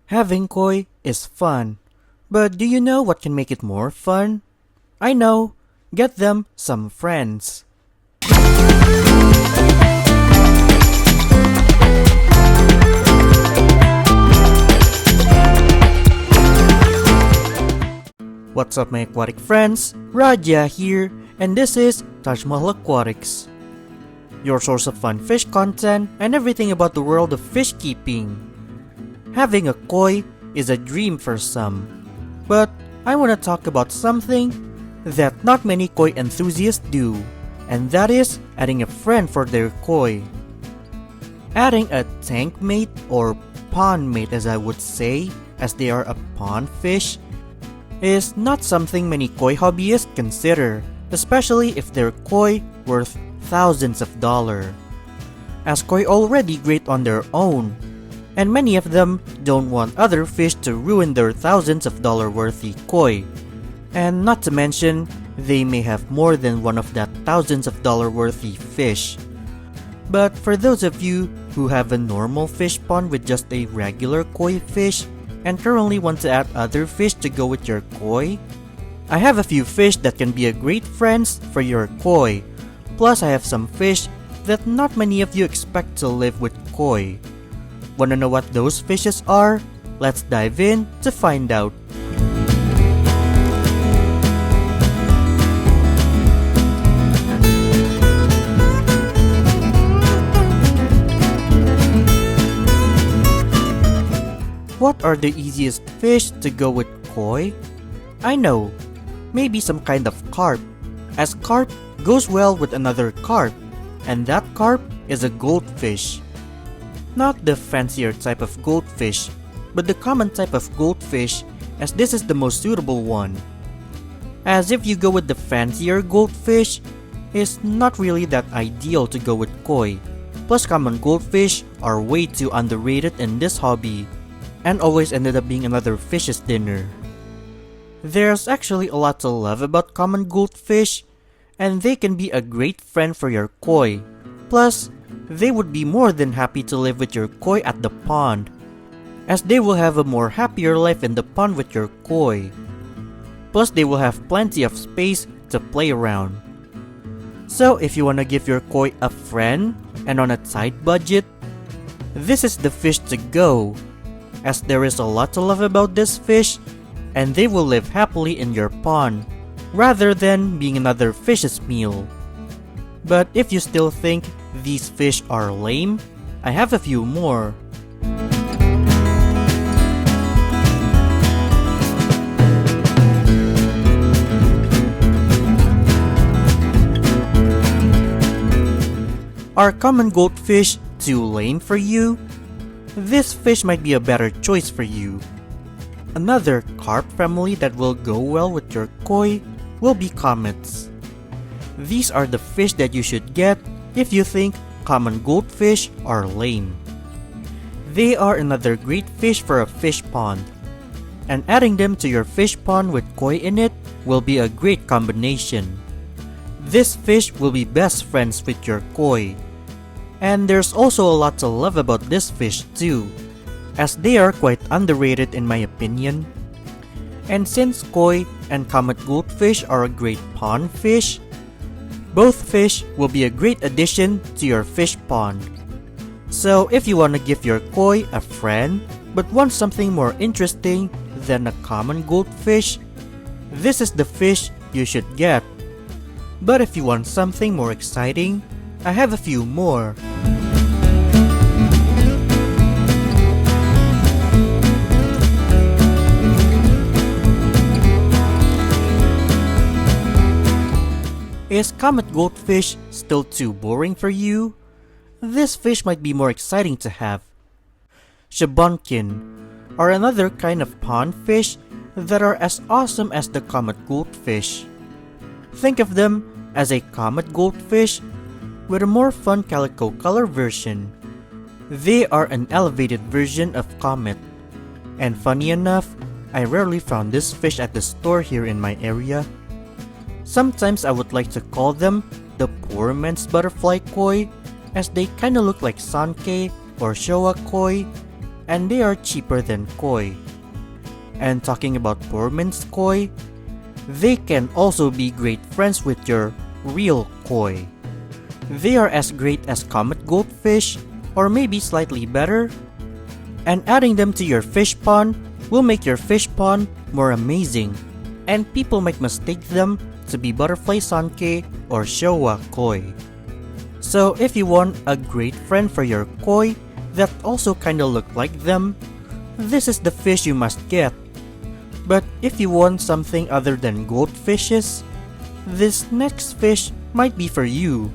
Having koi is fun, but do you know what can make it more fun? I know, get them some friends. What's up my aquatic friends, Raja here, and this is Taj Mahal Aquatics, your source of fun fish content and everything about the world of fish keeping. Having a koi is a dream for some, but I want to talk about something that not many koi enthusiasts do, and that is adding a friend for their koi. Adding a tank mate or pond mate, as I would say, as they are a pond fish, is not something many koi hobbyists consider, especially if their koi worth thousands of dollars. As koi already great on their own, and many of them don't want other fish to ruin their thousands of dollar worthy koi. And not to mention, they may have more than one of that thousands of dollar worthy fish. But for those of you who have a normal fish pond with just a regular koi fish, and currently want to add other fish to go with your koi, I have a few fish that can be a great friends for your koi. Plus I have some fish that not many of you expect to live with koi. Wanna know what those fishes are? Let's dive in to find out. What are the easiest fish to go with koi? I know, maybe some kind of carp, as carp goes well with another carp, and that carp is a goldfish. Not the fancier type of goldfish, but the common type of goldfish, as this is the most suitable one. As if you go with the fancier goldfish, it's not really that ideal to go with koi, plus common goldfish are way too underrated in this hobby, and always ended up being another fish's dinner. There's actually a lot to love about common goldfish, and they can be a great friend for your koi. Plus, they would be more than happy to live with your koi at the pond, as they will have a more happier life in the pond with your koi. Plus, they will have plenty of space to play around. So if you wanna give your koi a friend and on a tight budget, this is the fish to go, as there is a lot to love about this fish, and they will live happily in your pond, rather than being another fish's meal. But if you still think these fish are lame, I have a few more. Are common goldfish too lame for you? This fish might be a better choice for you. Another carp family that will go well with your koi will be comets. These are the fish that you should get if you think common goldfish are lame. They are another great fish for a fish pond, and adding them to your fish pond with koi in it will be a great combination. This fish will be best friends with your koi. And there's also a lot to love about this fish too, as they are quite underrated in my opinion. And since koi and comet goldfish are a great pond fish, both fish will be a great addition to your fish pond. So if you want to give your koi a friend but want something more interesting than a common goldfish, this is the fish you should get. But if you want something more exciting, I have a few more. Is comet goldfish still too boring for you? This fish might be more exciting to have. Shubonkin are another kind of pond fish that are as awesome as the comet goldfish. Think of them as a comet goldfish with a more fun calico color version. They are an elevated version of comet, and funny enough, I rarely found this fish at the store here in my area. Sometimes I would like to call them the poor man's butterfly koi, as they kinda look like Sankei or Showa koi, and they are cheaper than koi. And talking about poor man's koi, they can also be great friends with your real koi. They are as great as comet goldfish, or maybe slightly better, and adding them to your fish pond will make your fish pond more amazing, and people might mistake them to be butterfly sankey or Showa koi. So if you want a great friend for your koi that also kinda look like them, this is the fish you must get. But if you want something other than goldfishes, this next fish might be for you.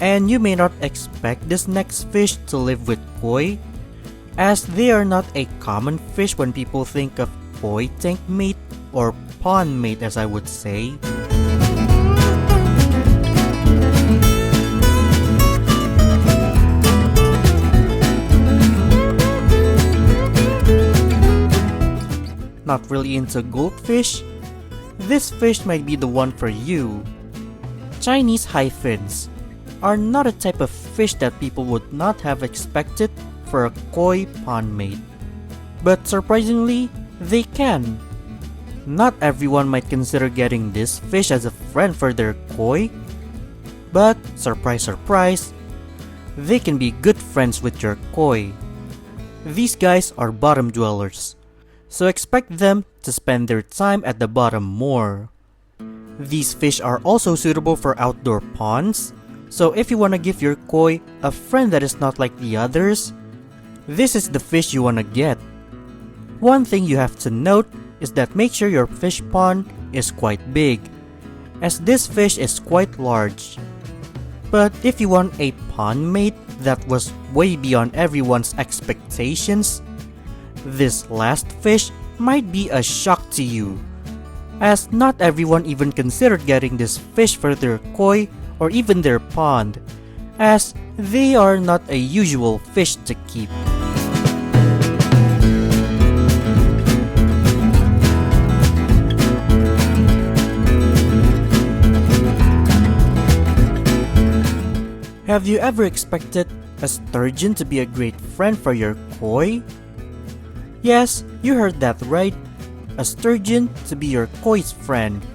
And you may not expect this next fish to live with koi, as they are not a common fish when people think of koi tank mate or pond mate, as I would say. Not really into goldfish? This fish might be the one for you. Chinese hyphens are not a type of fish that people would not have expected for a koi pond mate. But surprisingly, they can. Not everyone might consider getting this fish as a friend for their koi, but surprise surprise, they can be good friends with your koi. These guys are bottom dwellers, so expect them to spend their time at the bottom more. These fish are also suitable for outdoor ponds, so if you want to give your koi a friend that is not like the others, this is the fish you want to get. One thing you have to note is that make sure your fish pond is quite big, as this fish is quite large. But if you want a pond mate that was way beyond everyone's expectations, this last fish might be a shock to you, as not everyone even considered getting this fish for their koi or even their pond, as they are not a usual fish to keep. Have you ever expected a sturgeon to be a great friend for your koi? Yes, you heard that right. A sturgeon to be your koi's friend.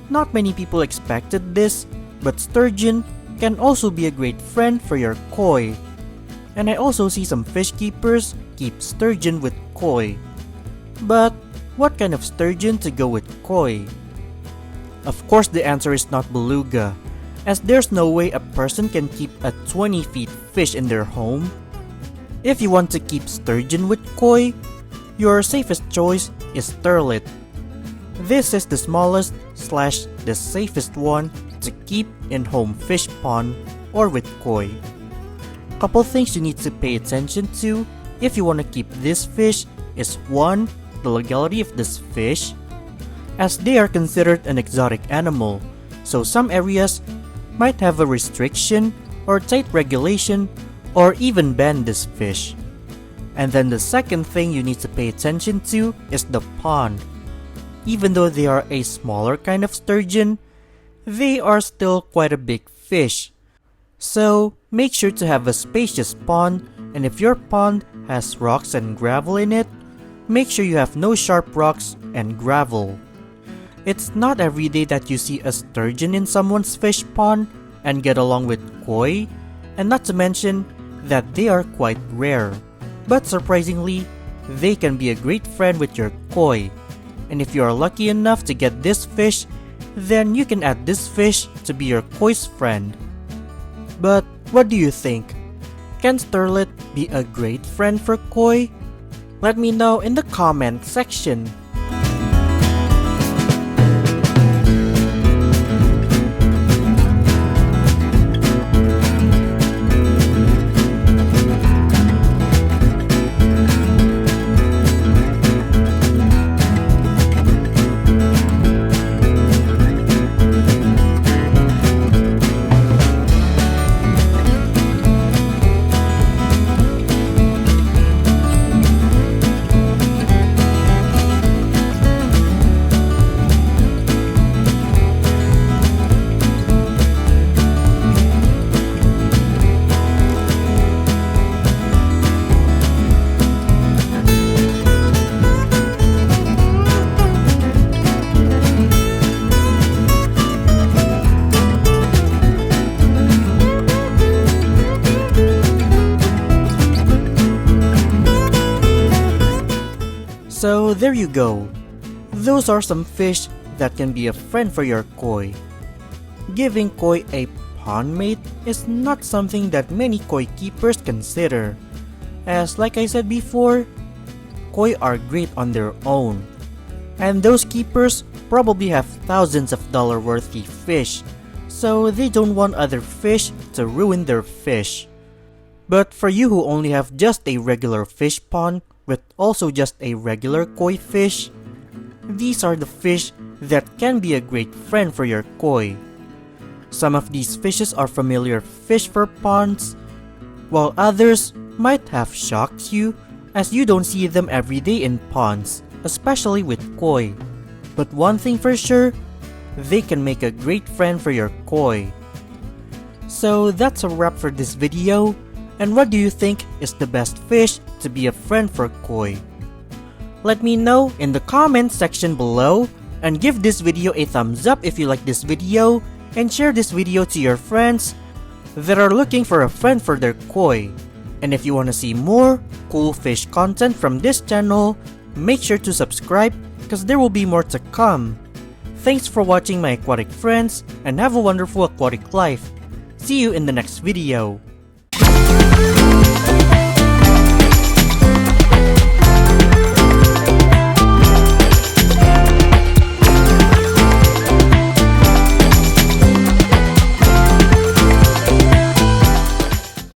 Not many people expected this, but sturgeon can also be a great friend for your koi. And I also see some fish keepers keep sturgeon with koi. But what kind of sturgeon to go with koi? Of course the answer is not beluga, as there's no way a person can keep a 20 feet fish in their home. If you want to keep sturgeon with koi, your safest choice is sterlet. This is the smallest / the safest one to keep in home fish pond or with koi. Couple things you need to pay attention to if you want to keep this fish is 1. The legality of this fish, as they are considered an exotic animal, so some areas might have a restriction or tight regulation or even ban this fish. And then the second thing you need to pay attention to is the pond. Even though they are a smaller kind of sturgeon, they are still quite a big fish. So make sure to have a spacious pond, and if your pond has rocks and gravel in it, make sure you have no sharp rocks and gravel. It's not every day that you see a sturgeon in someone's fish pond and get along with koi, and not to mention that they are quite rare. But surprisingly, they can be a great friend with your koi. And if you are lucky enough to get this fish, then you can add this fish to be your koi's friend. But what do you think? Can sterlet be a great friend for koi? Let me know in the comment section. So there you go. Those are some fish that can be a friend for your koi. Giving koi a pond mate is not something that many koi keepers consider, as like I said before, koi are great on their own, and those keepers probably have thousands of dollar worthy fish, so they don't want other fish to ruin their fish. But for you who only have just a regular fish pond with also just a regular koi fish, these are the fish that can be a great friend for your koi. Some of these fishes are familiar fish for ponds, while others might have shocked you as you don't see them every day in ponds, especially with koi. But one thing for sure, they can make a great friend for your koi. So that's a wrap for this video, and what do you think is the best fish to be a friend for koi? Let me know in the comment section below, and give this video a thumbs up if you like this video, and share this video to your friends that are looking for a friend for their koi. And if you want to see more cool fish content from this channel, make sure to subscribe because there will be more to come. Thanks for watching my aquatic friends, and have a wonderful aquatic life. See you in the next video.